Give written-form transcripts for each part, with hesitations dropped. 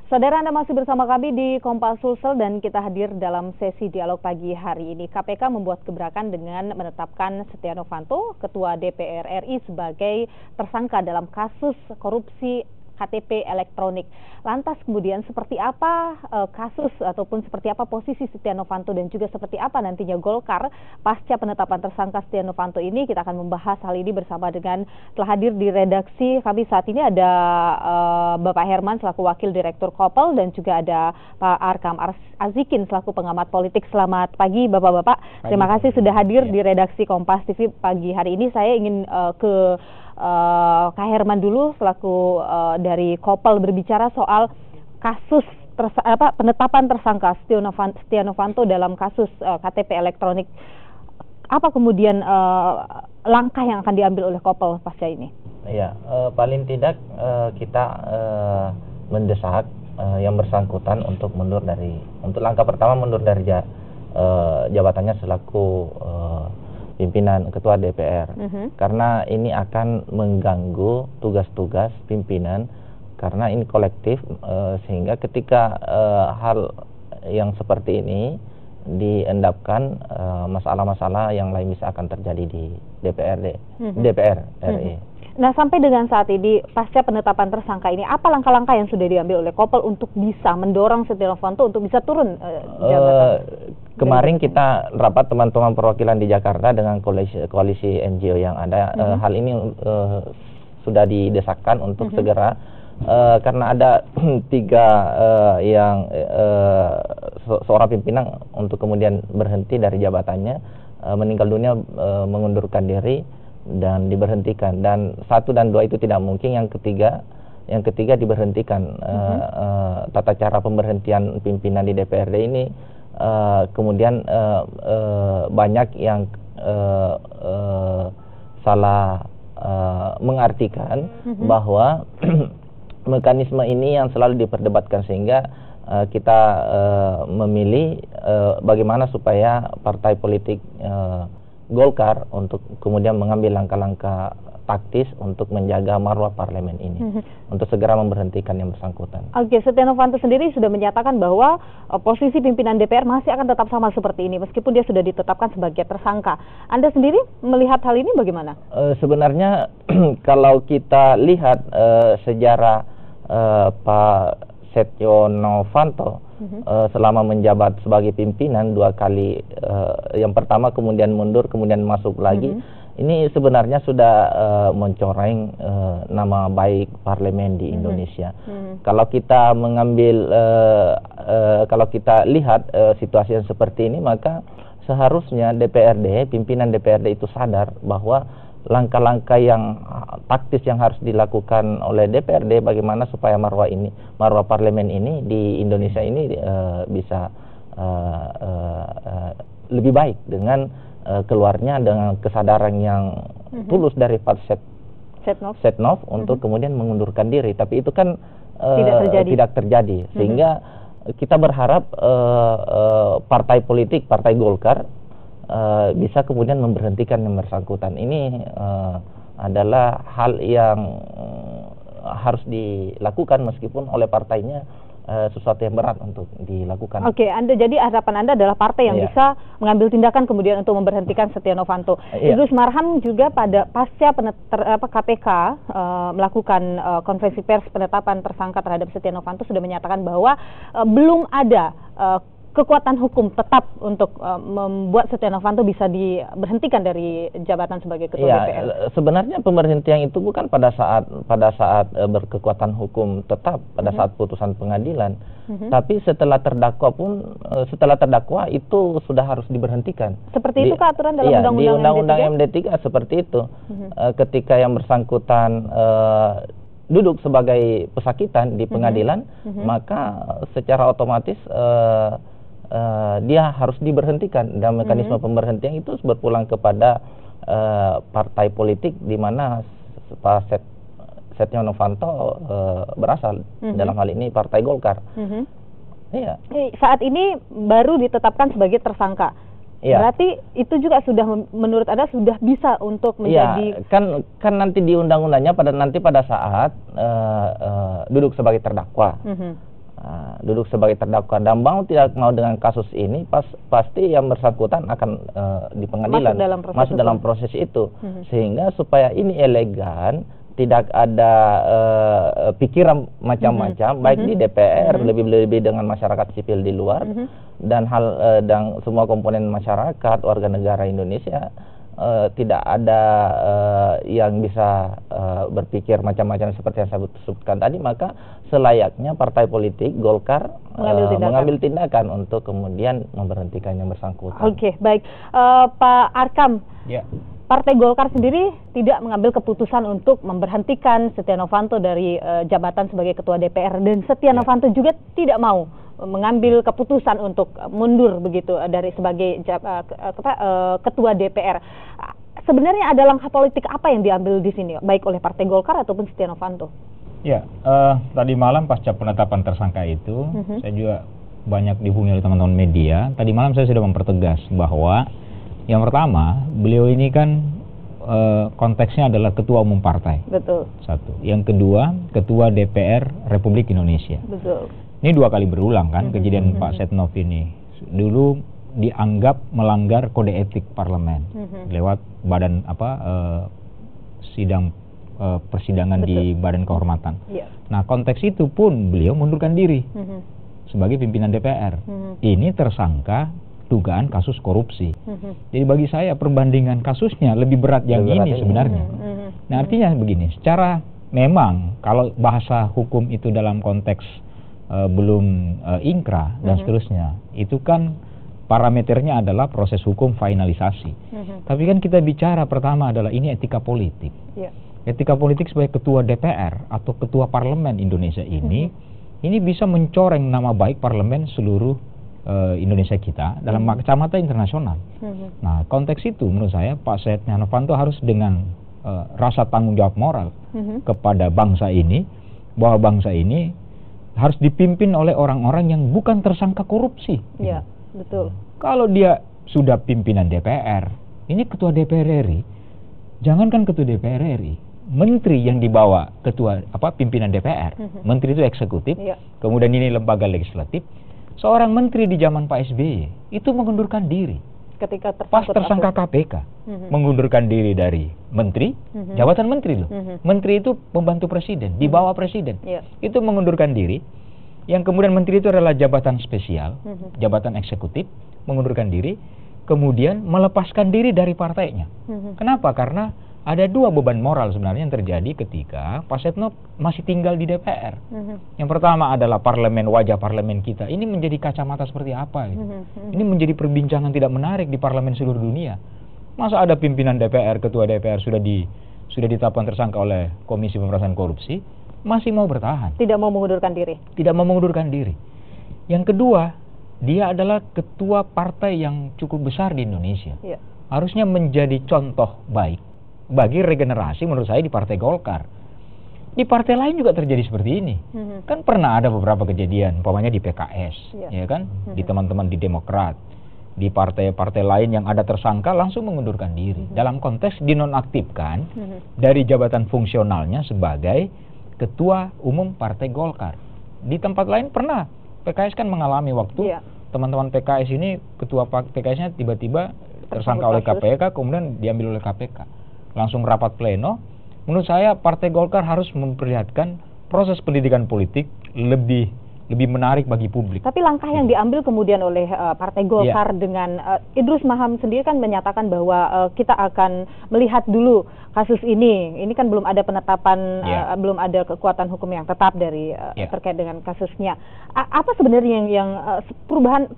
Saudara, Anda masih bersama kami di Kompas Sulsel dan kita hadir dalam sesi dialog pagi hari ini. KPK membuat gebrakan dengan menetapkan Setia Novanto, Ketua DPR RI, sebagai tersangka dalam kasus korupsi KTP elektronik. Lantas kemudian seperti apa kasus ataupun seperti apa posisi Setia Novanto dan juga seperti apa nantinya Golkar pasca penetapan tersangka Setia Novanto ini, kita akan membahas hal ini bersama dengan telah hadir di redaksi kami saat ini ada Bapak Herman selaku Wakil Direktur Kopel dan juga ada Pak Arkam Azikin selaku pengamat politik. Selamat pagi Bapak-bapak. Terima kasih sudah hadir di redaksi Kompas TV pagi hari ini. Saya ingin ke Kak Herman dulu selaku dari Kopel berbicara soal kasus penetapan tersangka Setia Novanto dalam kasus KTP elektronik. Apa kemudian langkah yang akan diambil oleh Kopel pasca ini? Ya, paling tidak kita mendesak yang bersangkutan untuk langkah pertama mundur dari jabatannya selaku pimpinan Ketua DPR, karena ini akan mengganggu tugas-tugas pimpinan, karena ini kolektif, sehingga ketika hal yang seperti ini diendapkan, masalah-masalah yang lain bisa akan terjadi di DPR RI. Nah, sampai dengan saat ini pasca penetapan tersangka ini, apa langkah-langkah yang sudah diambil oleh Kopel untuk bisa mendorong Setia Novanto untuk bisa turun jabatan? Kemarin kita rapat teman-teman perwakilan di Jakarta dengan koalisi NGO yang ada. Hal ini sudah didesakkan untuk segera, karena ada seorang pimpinan untuk kemudian berhenti dari jabatannya, meninggal dunia, mengundurkan diri dan diberhentikan, dan 1 dan 2 itu tidak mungkin. Yang ketiga diberhentikan. Tata cara pemberhentian pimpinan di DPRD ini kemudian banyak yang salah mengartikan bahwa mekanisme ini yang selalu diperdebatkan, sehingga kita memilih bagaimana supaya partai politik Golkar untuk kemudian mengambil langkah-langkah taktis untuk menjaga marwah parlemen ini, untuk segera memberhentikan yang bersangkutan. Oke, Setia Novanto sendiri sudah menyatakan bahwa posisi pimpinan DPR masih akan tetap sama seperti ini, meskipun dia sudah ditetapkan sebagai tersangka. Anda sendiri melihat hal ini bagaimana? Sebenarnya kalau kita lihat sejarah Pak Setia Novanto selama menjabat sebagai pimpinan 2 kali, yang pertama kemudian mundur, kemudian masuk lagi, ini sebenarnya sudah mencoreng nama baik parlemen di Indonesia. Kalau kita kalau kita lihat situasi yang seperti ini, maka seharusnya pimpinan DPRD itu sadar bahwa langkah-langkah yang taktis yang harus dilakukan oleh DPRD bagaimana supaya marwah parlemen ini di Indonesia ini bisa lebih baik dengan keluarnya dengan kesadaran yang tulus dari Pak Setnov untuk kemudian mengundurkan diri. Tapi itu kan tidak terjadi. Sehingga kita berharap partai politik, Partai Golkar bisa kemudian memberhentikan yang bersangkutan. Ini adalah hal yang harus dilakukan meskipun oleh partainya sesuatu yang berat untuk dilakukan. Oke, jadi harapan Anda adalah partai yang bisa mengambil tindakan kemudian untuk memberhentikan Setia Novanto. Idrus Marham juga pasca KPK melakukan konferensi pers penetapan tersangka terhadap Setia Novanto sudah menyatakan bahwa belum ada kekuatan hukum tetap untuk membuat Setia Novanto bisa diberhentikan dari jabatan sebagai ketua DPR. Sebenarnya pemberhentian itu bukan pada saat berkekuatan hukum tetap, pada saat putusan pengadilan. Tapi setelah terdakwa itu sudah harus diberhentikan. Seperti itu Kak aturan dalam di Undang-Undang MD3 seperti itu. Ketika yang bersangkutan duduk sebagai pesakitan di pengadilan, maka secara otomatis dia harus diberhentikan, dan mekanisme pemberhentian itu berpulang kepada partai politik di mana Pak Setia Novanto berasal, dalam hal ini Partai Golkar. Saat ini baru ditetapkan sebagai tersangka. Berarti itu juga sudah menurut Anda sudah bisa untuk menjadi kan nanti di undang-undangnya pada saat duduk sebagai terdakwa. duduk sebagai terdakwa dan mau tidak mau dengan kasus ini pasti yang bersangkutan akan di pengadilan masuk dalam proses itu, sehingga supaya ini elegan, tidak ada pikiran macam-macam baik di DPR, lebih-lebih dengan masyarakat sipil di luar, dan semua komponen masyarakat warga negara Indonesia. Tidak ada yang bisa berpikir macam-macam seperti yang saya sebutkan tadi, maka selayaknya partai politik Golkar mengambil tindakan untuk kemudian memberhentikan yang bersangkutan. Oke, baik. Pak Arkam, ya. Partai Golkar sendiri tidak mengambil keputusan untuk memberhentikan Setia Novanto dari jabatan sebagai Ketua DPR, dan Setia Novanto juga tidak mau mengambil keputusan untuk mundur begitu dari sebagai Ketua DPR. Sebenarnya ada langkah politik apa yang diambil di sini, baik oleh Partai Golkar ataupun Setia Novanto? Ya, tadi malam pasca penetapan tersangka itu, saya juga banyak dihubungi oleh teman-teman media. Tadi malam saya sudah mempertegas bahwa yang pertama, beliau ini kan konteksnya adalah Ketua Umum Partai. Betul. Satu. Yang kedua, Ketua DPR Republik Indonesia. Betul. Ini 2 kali berulang kan kejadian Pak Setnov ini. Dulu dianggap melanggar kode etik parlemen lewat badan persidangan di Badan Kehormatan. Nah, konteks itu pun beliau mundurkan diri sebagai pimpinan DPR. Ini tersangka dugaan kasus korupsi. Jadi bagi saya perbandingan kasusnya lebih berat yang ini sebenarnya. Nah, artinya begini, secara memang kalau bahasa hukum itu dalam konteks belum ingkrah dan seterusnya, itu kan parameternya adalah proses hukum finalisasi. Tapi kan kita bicara pertama adalah ini etika politik. Etika politik sebagai ketua DPR atau ketua parlemen Indonesia ini bisa mencoreng nama baik parlemen seluruh Indonesia kita dalam kacamata internasional. Nah, konteks itu menurut saya Pak Setia Novanto harus dengan rasa tanggung jawab moral kepada bangsa ini, bahwa bangsa ini harus dipimpin oleh orang-orang yang bukan tersangka korupsi. Iya, betul. Kalau dia sudah pimpinan DPR, ini ketua DPR RI, jangankan ketua DPR RI, menteri yang dibawa pimpinan DPR, menteri itu eksekutif, kemudian ini lembaga legislatif, seorang menteri di zaman Pak SBY itu mengundurkan diri. Ketika tersangka KPK, mengundurkan diri dari menteri, jabatan menteri loh. Menteri itu pembantu presiden, di bawah presiden. Itu mengundurkan diri. Yang kemudian menteri itu adalah jabatan spesial, jabatan eksekutif, mengundurkan diri, kemudian melepaskan diri dari partainya. Kenapa? Karena ada 2 beban moral sebenarnya yang terjadi ketika Pak Setnov masih tinggal di DPR. Yang pertama adalah parlemen, wajah parlemen kita ini menjadi kacamata seperti apa gitu. Ini menjadi perbincangan tidak menarik di parlemen seluruh dunia. Masa ada pimpinan DPR, ketua DPR sudah ditetapkan tersangka oleh Komisi Pemberantasan Korupsi, masih mau bertahan, tidak mau mengundurkan diri. Tidak mau mengundurkan diri. Yang kedua, dia adalah ketua partai yang cukup besar di Indonesia. Harusnya menjadi contoh baik bagi regenerasi menurut saya di Partai Golkar. Di partai lain juga terjadi seperti ini. Kan pernah ada beberapa kejadian, umpamanya di PKS, ya kan, di teman-teman di Demokrat, di partai-partai lain yang ada tersangka langsung mengundurkan diri. Dalam konteks dinonaktifkan dari jabatan fungsionalnya sebagai ketua umum Partai Golkar. Di tempat lain pernah, PKS kan mengalami waktu teman-teman PKS ini, ketua PKS-nya tiba-tiba tersangka oleh KPK, kemudian diambil oleh KPK. Langsung rapat pleno. Menurut saya Partai Golkar harus memperlihatkan proses pendidikan politik lebih menarik bagi publik. Tapi langkah yang diambil kemudian oleh Partai Golkar dengan Idrus Marham sendiri kan menyatakan bahwa kita akan melihat dulu kasus ini. Ini kan belum ada penetapan, belum ada kekuatan hukum yang tetap dari terkait dengan kasusnya. Apa sebenarnya yang perubahan?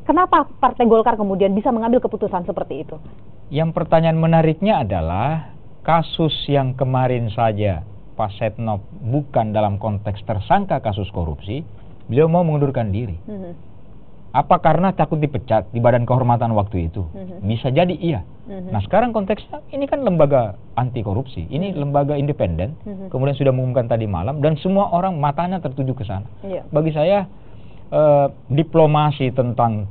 Kenapa Partai Golkar kemudian bisa mengambil keputusan seperti itu? Yang pertanyaan menariknya adalah kasus yang kemarin saja Pak Setnov bukan dalam konteks tersangka kasus korupsi, beliau mau mengundurkan diri. Apa karena takut dipecat di Badan Kehormatan waktu itu? Bisa jadi iya. Nah, sekarang konteksnya ini kan lembaga anti korupsi, ini lembaga independen, kemudian sudah mengumumkan tadi malam dan semua orang matanya tertuju ke sana. Bagi saya diplomasi tentang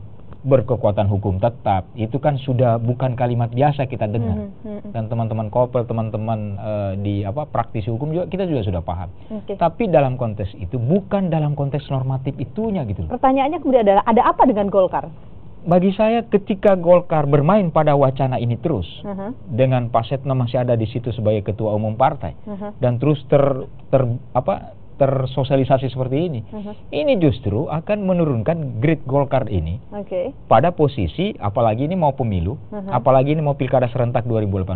berkekuatan hukum tetap, itu kan sudah bukan kalimat biasa kita dengar. Dan teman-teman Kopel, teman-teman di praktisi hukum juga, kita juga sudah paham. Tapi dalam konteks itu bukan dalam konteks normatif itunya gitu. Pertanyaannya kemudian adalah, ada apa dengan Golkar? Bagi saya ketika Golkar bermain pada wacana ini terus, dengan Pak Setnov masih ada di situ sebagai ketua umum partai, dan terus tersosialisasi seperti ini, ini justru akan menurunkan grade Golkar ini pada posisi, apalagi ini mau pemilu, apalagi ini mau pilkada serentak 2018,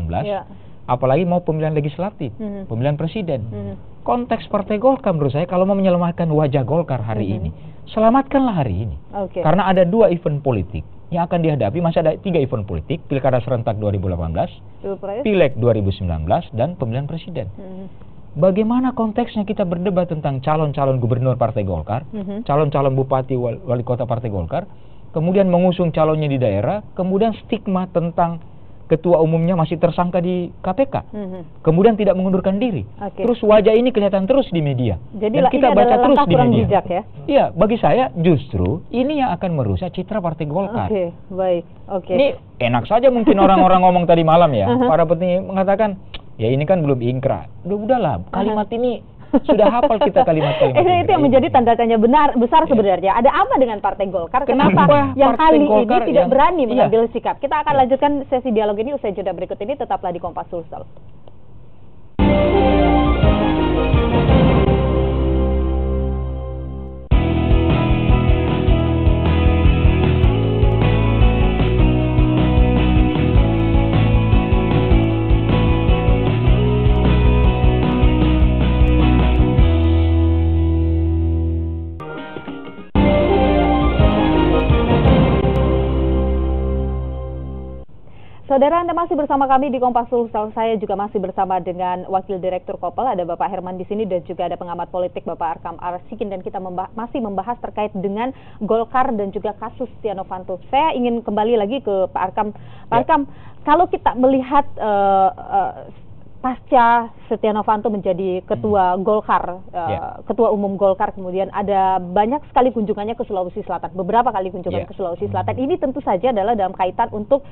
apalagi mau pemilihan legislatif, pemilihan presiden. Konteks Partai Golkar menurut saya kalau mau menyelamatkan wajah Golkar hari ini, selamatkanlah hari ini. Karena ada 2 event politik yang akan dihadapi, masih ada 3 event politik, pilkada serentak 2018, pileg 2019, dan pemilihan presiden. Bagaimana konteksnya kita berdebat tentang calon-calon gubernur Partai Golkar, calon-calon bupati wali kota Partai Golkar, kemudian mengusung calonnya di daerah, kemudian stigma tentang ketua umumnya masih tersangka di KPK, kemudian tidak mengundurkan diri. Terus wajah ini kelihatan terus di media. Jadi dan kita baca terus di media. Bijak, ya? Iya, bagi saya justru ini yang akan merusak citra Partai Golkar. Ini enak saja mungkin orang-orang ngomong tadi malam ya, para petinggi mengatakan, ya ini kan belum ingkrah. Udahlah, kalimat ini sudah hafal kita kalimat-kalimat. Itu yang menjadi tanda tanya besar sebenarnya. Ada apa dengan Partai Golkar? Kenapa yang kali ini tidak berani mengambil sikap? Kita akan lanjutkan sesi dialog ini usai jeda berikut ini. Tetaplah di Kompas Sulsel. Saudara, Anda masih bersama kami di Kompas Sulsel. Saya juga masih bersama dengan Wakil Direktur Kopel, ada Bapak Herman di sini, dan juga ada pengamat politik Bapak Arkam Arsikin, dan kita masih membahas terkait dengan Golkar dan juga kasus Setia Novanto. Saya ingin kembali lagi ke Pak Arkam. Pak Arkam, kalau kita melihat pasca Setia Novanto menjadi ketua Golkar, ketua umum Golkar, kemudian ada banyak sekali kunjungannya ke Sulawesi Selatan, beberapa kali kunjungan ke Sulawesi Selatan. Ini tentu saja adalah dalam kaitan untuk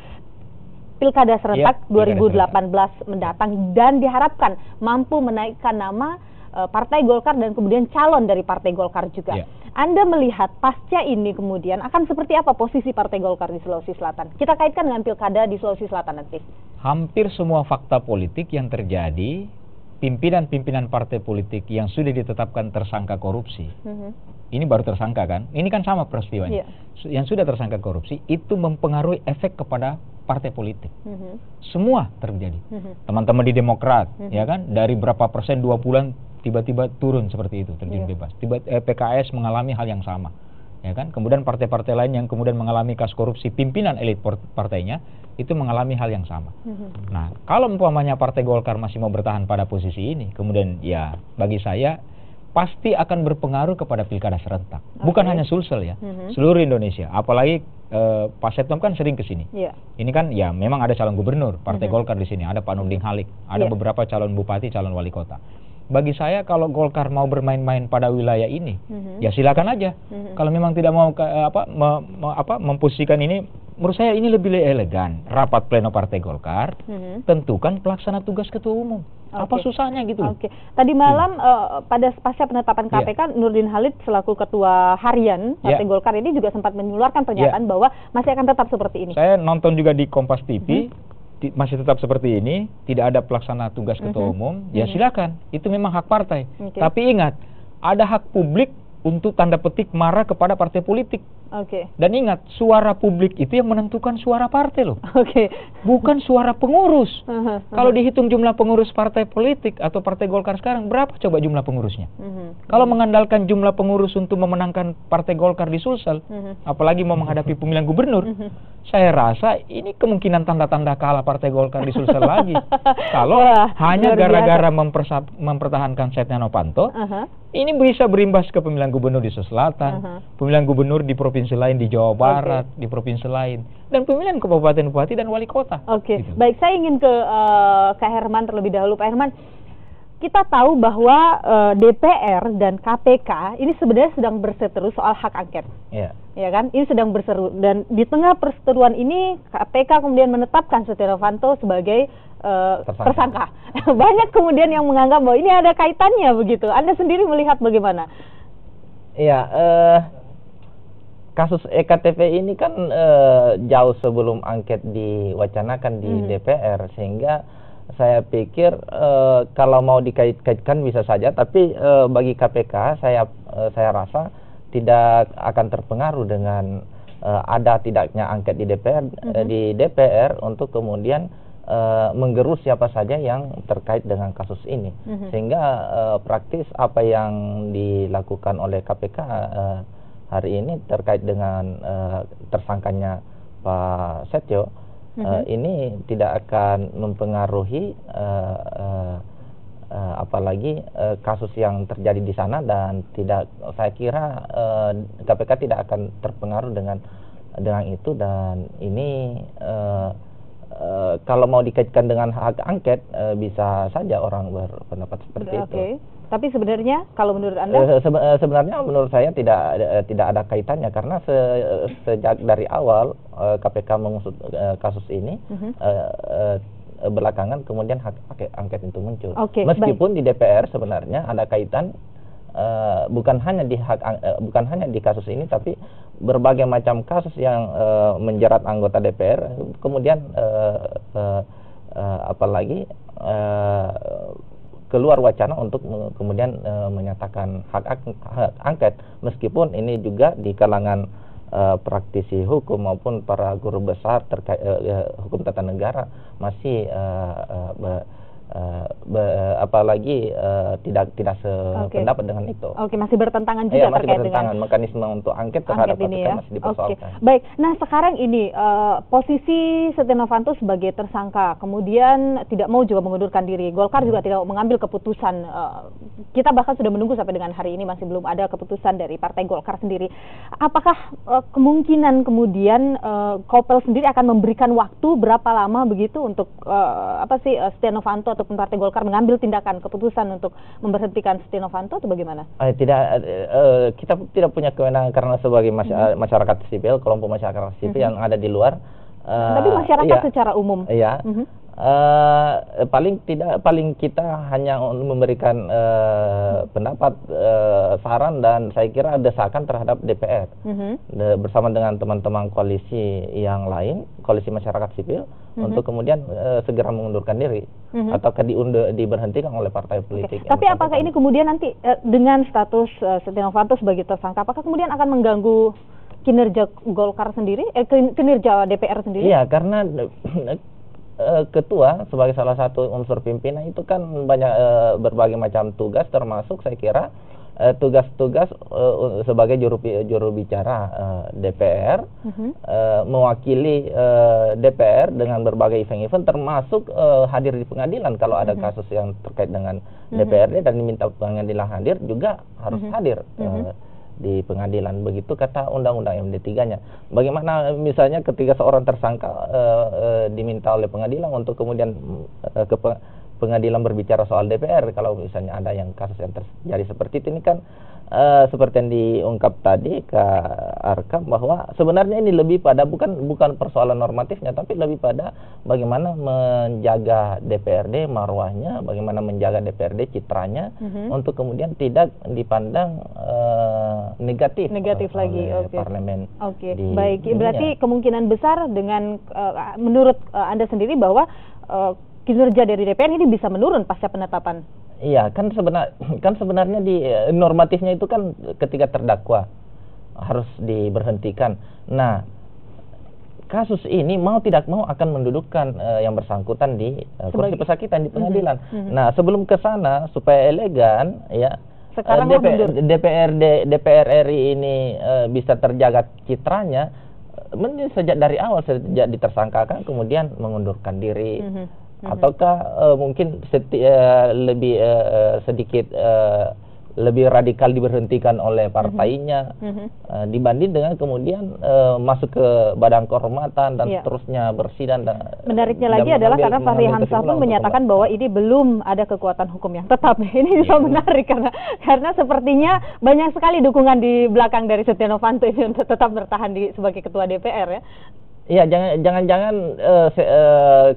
Pilkada serentak 2018 mendatang, dan diharapkan mampu menaikkan nama Partai Golkar dan kemudian calon dari Partai Golkar juga. Anda melihat pasca ini kemudian akan seperti apa posisi Partai Golkar di Sulawesi Selatan? Kita kaitkan dengan Pilkada di Sulawesi Selatan nanti. Hampir semua fakta politik yang terjadi, pimpinan-pimpinan partai politik yang sudah ditetapkan tersangka korupsi, ini baru tersangka kan? Ini kan sama peristiwanya. Yang sudah tersangka korupsi itu mempengaruhi efek kepada partai politik. Semua terjadi. Teman-teman di Demokrat, ya kan, dari berapa persen 2 bulan tiba-tiba turun seperti itu, terjun bebas. PKS mengalami hal yang sama, ya kan. Kemudian partai-partai lain yang kemudian mengalami kasus korupsi, pimpinan elit partainya itu mengalami hal yang sama. Nah, kalau umpamanya Partai Golkar masih mau bertahan pada posisi ini, kemudian ya bagi saya pasti akan berpengaruh kepada pilkada serentak. Bukan hanya Sulsel ya, seluruh Indonesia. Apalagi Pak Setnov kan sering ke sini. Ini kan ya memang ada calon gubernur Partai Golkar di sini, ada Pak Nurdin Halid, ada beberapa calon bupati, calon wali kota. Bagi saya kalau Golkar mau bermain-main pada wilayah ini, ya silakan aja. Kalau memang tidak mau memposisikan ini, menurut saya ini lebih elegan. Rapat pleno Partai Golkar, tentukan pelaksana tugas ketua umum. Apa susahnya gitu? Tadi malam pada pasca penetapan KPK, Nurdin Halid selaku ketua harian Partai Golkar ini juga sempat mengeluarkan pernyataan bahwa masih akan tetap seperti ini. Saya nonton juga di Kompas TV. Masih tetap seperti ini, tidak ada pelaksana tugas ketua umum, ya silakan, itu memang hak partai. Tapi ingat, ada hak publik untuk tanda petik marah kepada partai politik. Dan ingat, suara publik itu yang menentukan suara partai loh. Bukan suara pengurus. Kalau dihitung jumlah pengurus partai politik atau Partai Golkar sekarang, berapa coba jumlah pengurusnya? Kalau mengandalkan jumlah pengurus untuk memenangkan Partai Golkar di Sulsel, apalagi mau menghadapi pemilihan gubernur, saya rasa ini kemungkinan tanda-tanda kalah Partai Golkar di Sulsel lagi. Kalau hanya gara-gara mempertahankan Setia Novanto, ini bisa berimbas ke pemilihan gubernur di Sulawesi Selatan, pemilihan gubernur di provinsi lain di Jawa Barat, di provinsi lain, dan pemilihan kabupaten bupati dan wali kota. Baik, saya ingin ke Kak Herman terlebih dahulu. Pak Herman, kita tahu bahwa DPR dan KPK ini sebenarnya sedang berseteru soal hak angket. Ya kan? Ini sedang berseru, dan di tengah perseteruan ini KPK kemudian menetapkan Setia Novanto sebagai tersangka. Banyak kemudian yang menganggap bahwa ini ada kaitannya begitu. Anda sendiri melihat bagaimana? Iya, kasus EKTP ini kan jauh sebelum angket diwacanakan di DPR, sehingga saya pikir kalau mau dikait-kaitkan bisa saja, tapi bagi KPK saya rasa tidak akan terpengaruh dengan ada tidaknya angket di DPR untuk kemudian menggerus siapa saja yang terkait dengan kasus ini, sehingga praktis apa yang dilakukan oleh KPK hari ini terkait dengan tersangkanya Pak Setio ini tidak akan mempengaruhi apalagi kasus yang terjadi di sana, dan saya kira KPK tidak akan terpengaruh dengan itu, dan ini kalau mau dikaitkan dengan hak angket bisa saja orang berpendapat seperti itu. Tapi sebenarnya kalau menurut Anda? Sebenarnya menurut saya tidak ada kaitannya, karena sejak dari awal KPK mengusut kasus ini, belakangan kemudian hak angket itu muncul. Meskipun di DPR sebenarnya ada kaitan, bukan hanya di kasus ini, tapi berbagai macam kasus yang menjerat anggota DPR, kemudian apalagi keluar wacana untuk kemudian menyatakan hak angket, meskipun ini juga di kalangan praktisi hukum maupun para guru besar terkait hukum tata negara masih apalagi tidak sependapat dengan itu. Masih bertentangan juga masih terkait bertentangan dengan mekanisme untuk angket terhadap KPK ini, ya? Masih dipersoalkan. Baik, nah sekarang ini posisi Setia Novanto sebagai tersangka, kemudian tidak mau juga mengundurkan diri. Golkar juga tidak mau mengambil keputusan. Kita bahkan sudah menunggu sampai dengan hari ini masih belum ada keputusan dari Partai Golkar sendiri. Apakah kemungkinan kemudian Kopel sendiri akan memberikan waktu berapa lama begitu untuk Setia Novanto ataupun Partai Golkar mengambil tindakan keputusan untuk memberhentikan Setia Novanto, atau bagaimana? Kita tidak punya kewenangan, karena sebagai masyarakat sipil, kelompok masyarakat sipil yang ada di luar. Tapi masyarakat secara umum. Iya. Paling kita hanya memberikan pendapat, saran, dan saya kira desakan terhadap DPR bersama dengan teman-teman koalisi yang lain, koalisi masyarakat sipil, untuk kemudian segera mengundurkan diri ataukah diberhentikan oleh partai politik. Tapi apakah ini kemudian nanti dengan status Setia Novanto sebagai tersangka, apakah kemudian akan mengganggu kinerja Golkar sendiri, kinerja DPR sendiri? Iya, karena ketua sebagai salah satu unsur pimpinan itu kan banyak berbagai macam tugas, termasuk saya kira tugas-tugas sebagai juru bicara DPR, mewakili DPR dengan berbagai event-event, termasuk hadir di pengadilan kalau ada kasus yang terkait dengan DPRD dan diminta pengadilan hadir, juga harus hadir di pengadilan, begitu kata Undang-Undang MD3-nya. Bagaimana misalnya ketika seorang tersangka diminta oleh pengadilan untuk kemudian ke pengadilan berbicara soal DPR, kalau misalnya ada yang kasus yang terjadi seperti itu, ini kan seperti yang diungkap tadi ke Arkam, bahwa sebenarnya ini lebih pada bukan persoalan normatifnya, tapi lebih pada bagaimana menjaga DPRD marwahnya, bagaimana menjaga DPRD citranya, untuk kemudian tidak dipandang negatif lagi oleh parlemen. Baik, berarti kemungkinan besar dengan menurut Anda sendiri bahwa kinerja dari DPR ini bisa menurun pasca penetapan. Iya, kan sebenarnya di normatifnya itu kan ketika terdakwa harus diberhentikan. Nah, kasus ini mau tidak mau akan mendudukkan yang bersangkutan di kursi pesakitan di pengadilan. Nah, sebelum ke sana supaya elegan, ya, sekarang DPR RI ini bisa terjaga citranya, sejak dari awal, sejak ditersangkakan kemudian mengundurkan diri. Ataukah mungkin lebih sedikit lebih radikal diberhentikan oleh partainya dibanding dengan kemudian masuk ke badan kehormatan dan seterusnya bersidang. Menariknya lagi adalah karena Fahri Hamzah pun menyatakan bahwa ini belum ada kekuatan hukum yang tetap. Ini juga menarik karena sepertinya banyak sekali dukungan di belakang dari Setia Novanto ini untuk tetap bertahan sebagai ketua DPR ya. Iya, jangan-jangan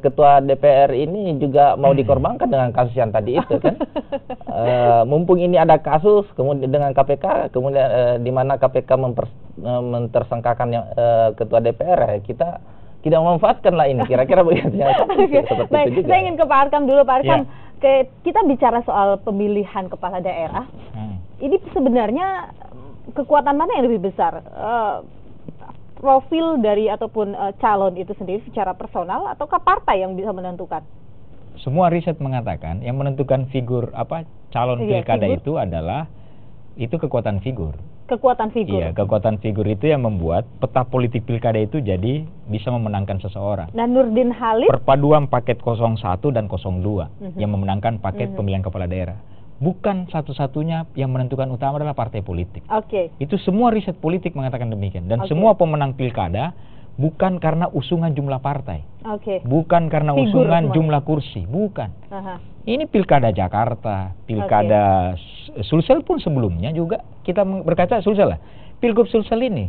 ketua DPR ini juga mau dikorbankan dengan kasus yang tadi itu kan. Mumpung ini ada kasus kemudian dengan KPK, kemudian di mana KPK mentersangkakan ketua DPR, kita tidak memanfaatkan lah ini. Kira-kira begitu ya. Baik, saya ingin ke Pak Arkam dulu, Pak Arkam. Kita bicara soal pemilihan kepala daerah. Ini sebenarnya kekuatan mana yang lebih besar? Profil dari ataupun calon itu sendiri secara personal ataukah partai yang bisa menentukan? Semua riset mengatakan yang menentukan figur calon pilkada itu adalah kekuatan figur. Kekuatan figur. Iya, kekuatan figur itu yang membuat peta politik pilkada itu jadi bisa memenangkan seseorang. Dan Nurdin Halid perpaduan paket 01 dan 02 yang memenangkan paket pemilihan kepala daerah. Bukan satu-satunya yang menentukan utama adalah partai politik. Itu semua riset politik mengatakan demikian. Dan semua pemenang pilkada bukan karena usungan jumlah partai. Bukan karena usungan jumlah kursi. Bukan. Ini pilkada Jakarta, pilkada Sulsel pun sebelumnya juga kita berkaca Sulsel lah. Pilgub Sulsel ini,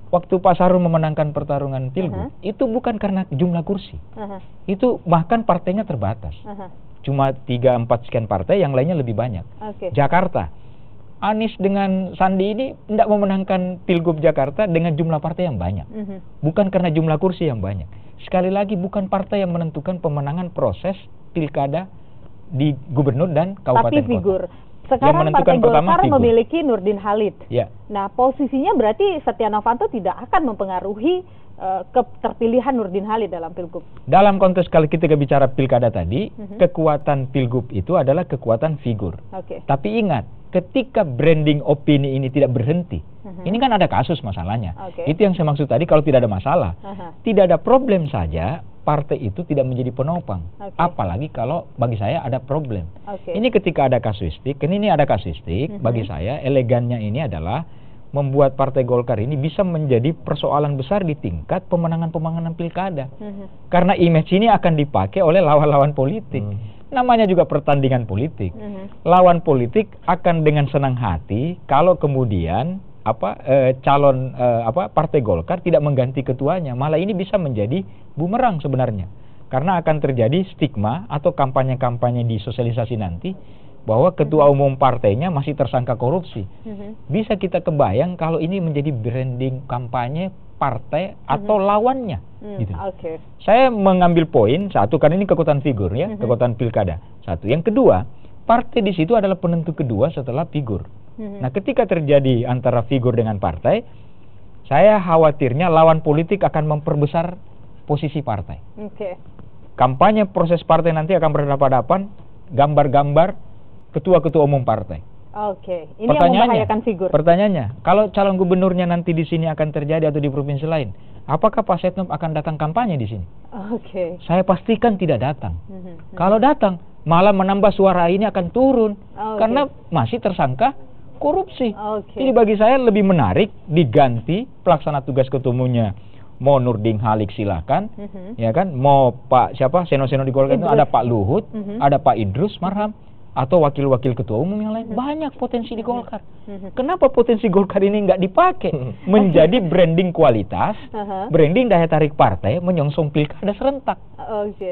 waktu Pak Sarul memenangkan pertarungan pilgub, itu bukan karena jumlah kursi. Itu bahkan partainya terbatas. Cuma 3-4 sekian partai, yang lainnya lebih banyak. Jakarta, Anies dengan Sandi ini tidak memenangkan pilgub Jakarta dengan jumlah partai yang banyak. Bukan karena jumlah kursi yang banyak. Sekali lagi, bukan partai yang menentukan pemenangan proses pilkada di gubernur dan kabupaten tapi figur. Kota. Sekarang Partai Golkar memiliki Nurdin Halid. Ya. Nah, posisinya berarti Setia Novanto tidak akan mempengaruhi keterpilihan Nurdin Halid dalam pilgub. Dalam konteks kalau kita bicara pilkada tadi, kekuatan pilgub itu adalah kekuatan figur. Tapi ingat, ketika branding opini ini tidak berhenti, ini kan ada kasus masalahnya. Itu yang saya maksud tadi, kalau tidak ada masalah, tidak ada problem saja, partai itu tidak menjadi penopang. Apalagi kalau bagi saya ada problem. Ini ketika ada kasuistik, ini ada kasuistik, bagi saya elegannya ini adalah membuat Partai Golkar ini bisa menjadi persoalan besar di tingkat pemenangan pilkada. Karena image ini akan dipakai oleh lawan-lawan politik. Namanya juga pertandingan politik. Lawan politik akan dengan senang hati kalau kemudian calon Partai Golkar tidak mengganti ketuanya. Malah ini bisa menjadi bumerang sebenarnya. Karena akan terjadi stigma atau kampanye-kampanye di sosialisasi nanti bahwa ketua umum partainya masih tersangka korupsi. Bisa kita kebayang kalau ini menjadi branding kampanye partai atau lawannya. Gitu. Saya mengambil poin satu, karena ini kekuatan figur ya, kekuatan pilkada. Satu. Yang kedua, partai di situ adalah penentu kedua setelah figur. Nah, ketika terjadi antara figur dengan partai, saya khawatirnya lawan politik akan memperbesar posisi partai. Kampanye proses partai nanti akan berhadapan-hadapan, gambar-gambar ketua-ketua umum partai. Ini yang membahayakan figur. Pertanyaannya, kalau calon gubernurnya nanti di sini akan terjadi atau di provinsi lain, apakah Pak Setnov akan datang kampanye di sini? Saya pastikan tidak datang. Kalau datang, malah menambah suara ini akan turun, karena masih tersangka korupsi. Jadi bagi saya lebih menarik diganti pelaksana tugas ketua umumnya. Mau Nurdin Halid silakan, ya kan? Mau Pak Seno-Seno di Golkar itu ada Pak Luhut, ada Pak Idrus Marham, atau wakil-wakil ketua umum yang lain. Banyak potensi di Golkar. Kenapa potensi Golkar ini nggak dipakai menjadi branding kualitas, branding daya tarik partai menyongsong pilkada serentak,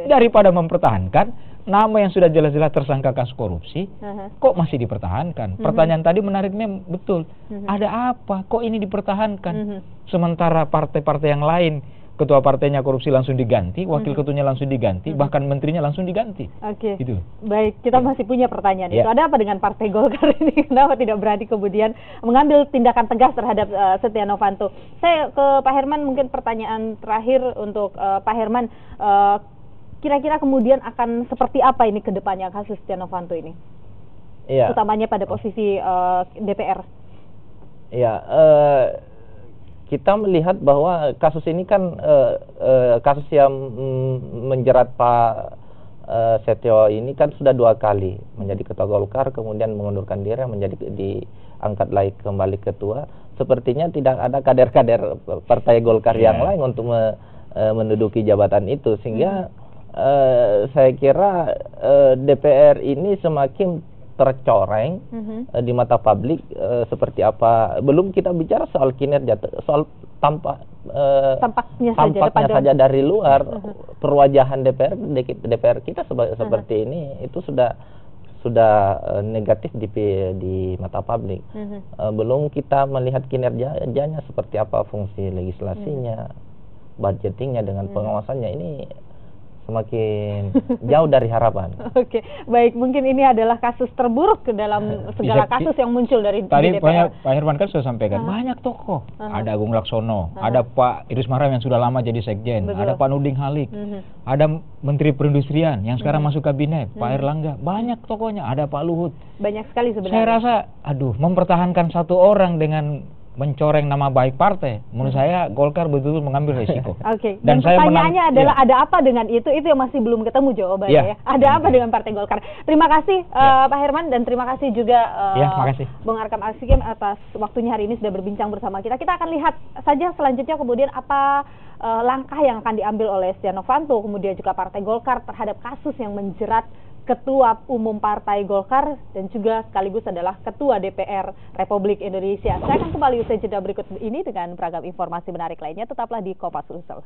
daripada mempertahankan nama yang sudah jelas-jelas tersangka kasus korupsi, kok masih dipertahankan? Pertanyaan tadi menariknya betul. Ada apa? Kok ini dipertahankan? Sementara partai-partai yang lain ketua partainya korupsi langsung diganti, wakil ketuanya langsung diganti, bahkan menterinya langsung diganti. Gitu. Baik, kita masih punya pertanyaan itu. Ada apa dengan Partai Golkar ini? Kenapa tidak berani kemudian mengambil tindakan tegas terhadap Setia Novanto? Saya ke Pak Herman, mungkin pertanyaan terakhir untuk Pak Herman. Kira-kira kemudian akan seperti apa ini ke depannya kasus Setia Novanto ini? Utamanya pada posisi DPR. Kita melihat bahwa kasus ini kan kasus yang menjerat Pak Setio ini kan sudah 2 kali menjadi ketua Golkar, kemudian mengundurkan diri, diangkat lagi kembali ketua. Sepertinya tidak ada kader-kader partai Golkar yang lain untuk menduduki jabatan itu, sehingga saya kira DPR ini semakin tercoreng di mata publik. Seperti apa, belum kita bicara soal kinerja, soal tampaknya saja dari luar perwajahan DPR kita seperti ini itu sudah negatif di mata publik. Belum kita melihat kinerjanya seperti apa, fungsi legislasinya, budgetingnya dengan pengawasannya, ini semakin jauh dari harapan. Oke, baik, mungkin ini adalah kasus terburuk ke dalam segala kasus yang muncul dari tadi DPR. Pak Herman kan sudah sampaikan banyak tokoh. Ada Agung Laksono, ada Pak Idrus Marham yang sudah lama jadi sekjen, ada Pak Nurdin Halid, ada Menteri Perindustrian yang sekarang masuk kabinet, Pak Erlangga, banyak tokohnya, ada Pak Luhut. Banyak sekali sebenarnya. Saya rasa, mempertahankan satu orang dengan mencoreng nama baik partai, menurut saya Golkar betul-betul mengambil resiko. Oke. Dan pertanyaannya adalah ada apa dengan itu? Itu yang masih belum ketemu jawabannya ya. Ada apa dengan Partai Golkar? Terima kasih Pak Herman, dan terima kasih juga Bung Arkam Asikim atas waktunya hari ini sudah berbincang bersama kita. Kita akan lihat saja selanjutnya kemudian apa langkah yang akan diambil oleh Setia Novanto, kemudian juga Partai Golkar terhadap kasus yang menjerat Ketua Umum Partai Golkar dan juga sekaligus adalah Ketua DPR Republik Indonesia. Saya akan kembali usai jeda berikut ini dengan beragam informasi menarik lainnya. Tetaplah di Kompas Sulsel.